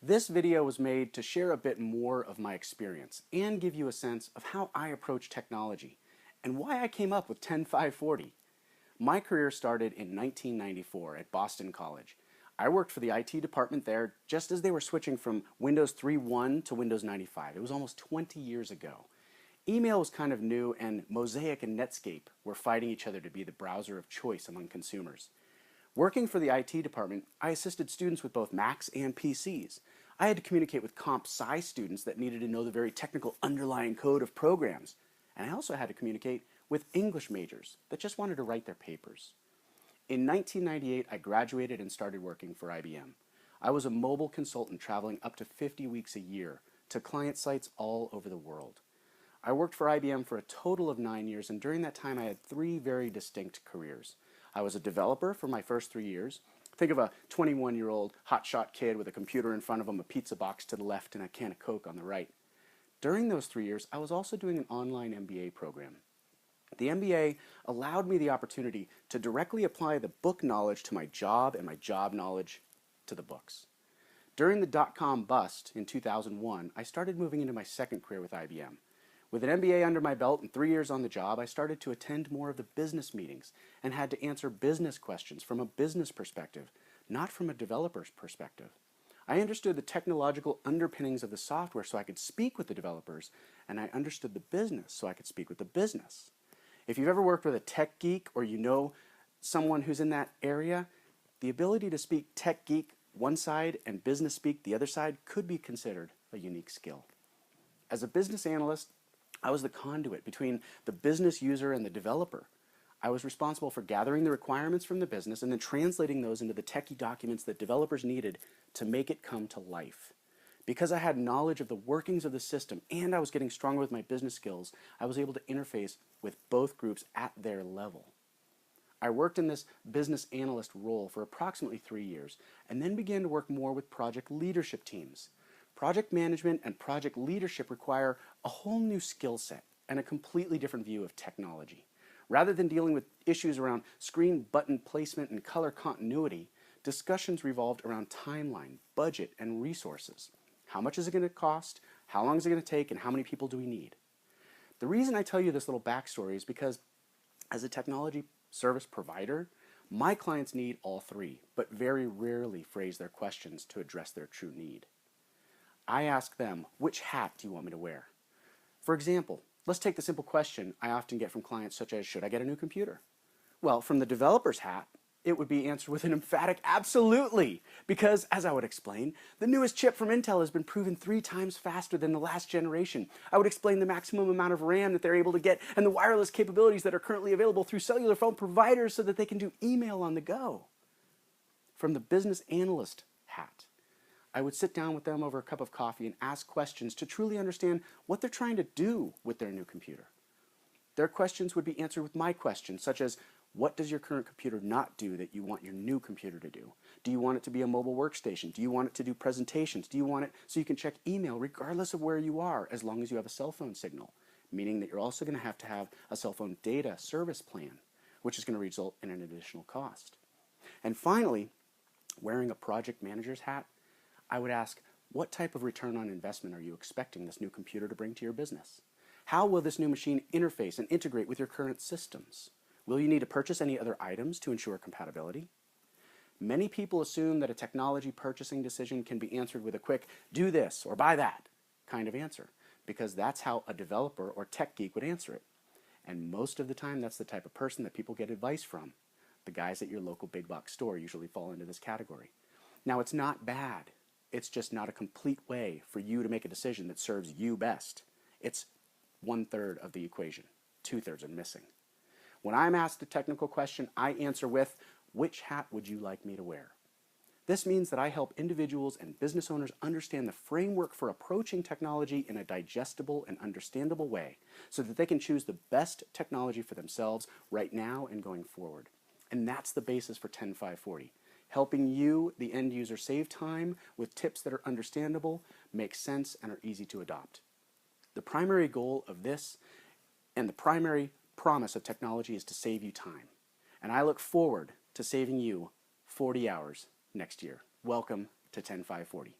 This video was made to share a bit more of my experience and give you a sense of how I approach technology and why I came up with 10540. My career started in 1994 at Boston College. I worked for the IT department there just as they were switching from Windows 3.1 to Windows 95. It was almost 20 years ago. Email was kind of new, and Mosaic and Netscape were fighting each other to be the browser of choice among consumers. Working for the IT department, I assisted students with both Macs and PCs. I had to communicate with comp sci students that needed to know the very technical underlying code of programs. And I also had to communicate with English majors that just wanted to write their papers. In 1998, I graduated and started working for IBM. I was a mobile consultant traveling up to 50 weeks a year to client sites all over the world. I worked for IBM for a total of 9 years, and during that time I had 3 very distinct careers. I was a developer for my first 3 years. Think of a 21-year-old hotshot kid with a computer in front of him, a pizza box to the left, and a can of Coke on the right. During those 3 years, I was also doing an online MBA program. The MBA allowed me the opportunity to directly apply the book knowledge to my job and my job knowledge to the books. During the dot-com bust in 2001, I started moving into my second career with IBM. With an MBA under my belt and 3 years on the job, I started to attend more of the business meetings and had to answer business questions from a business perspective, not from a developer's perspective. I understood the technological underpinnings of the software so I could speak with the developers, and I understood the business so I could speak with the business. If you've ever worked with a tech geek or you know someone who's in that area, the ability to speak tech geek one side and business speak the other side could be considered a unique skill. As a business analyst, I was the conduit between the business user and the developer. I was responsible for gathering the requirements from the business and then translating those into the techie documents that developers needed to make it come to life. Because I had knowledge of the workings of the system and I was getting stronger with my business skills, I was able to interface with both groups at their level. I worked in this business analyst role for approximately 3 years and then began to work more with project leadership teams. Project management and project leadership require a whole new skill set and a completely different view of technology. Rather than dealing with issues around screen button placement and color continuity, discussions revolved around timeline, budget, and resources. How much is it going to cost? How long is it going to take? And how many people do we need? The reason I tell you this little backstory is because as a technology service provider, my clients need all three, but very rarely phrase their questions to address their true need. I ask them, which hat do you want me to wear? For example, let's take the simple question I often get from clients such as, should I get a new computer? Well, from the developer's hat, it would be answered with an emphatic absolutely, because as I would explain, the newest chip from Intel has been proven 3 times faster than the last generation. I would explain the maximum amount of RAM that they're able to get and the wireless capabilities that are currently available through cellular phone providers so that they can do email on the go. From the business analyst hat, I would sit down with them over a cup of coffee and ask questions to truly understand what they're trying to do with their new computer. Their questions would be answered with my questions, such as, what does your current computer not do that you want your new computer to do? Do you want it to be a mobile workstation? Do you want it to do presentations? Do you want it so you can check email regardless of where you are as long as you have a cell phone signal? Meaning that you're also going to have a cell phone data service plan, which is going to result in an additional cost. And finally, wearing a project manager's hat, I would ask, what type of return on investment are you expecting this new computer to bring to your business? How will this new machine interface and integrate with your current systems? Will you need to purchase any other items to ensure compatibility? Many people assume that a technology purchasing decision can be answered with a quick, do this or buy that kind of answer, because that's how a developer or tech geek would answer it. And most of the time, that's the type of person that people get advice from. The guys at your local big box store usually fall into this category. Now, it's not bad. It's just not a complete way for you to make a decision that serves you best. It's 1/3 of the equation. 2/3 are missing. When I'm asked a technical question, I answer with, which hat would you like me to wear? This means that I help individuals and business owners understand the framework for approaching technology in a digestible and understandable way so that they can choose the best technology for themselves right now and going forward. And that's the basis for 10540. Helping you, the end user, save time with tips that are understandable, make sense, and are easy to adopt. The primary goal of this and the primary promise of technology is to save you time. And I look forward to saving you 40 hours next year. Welcome to 10540.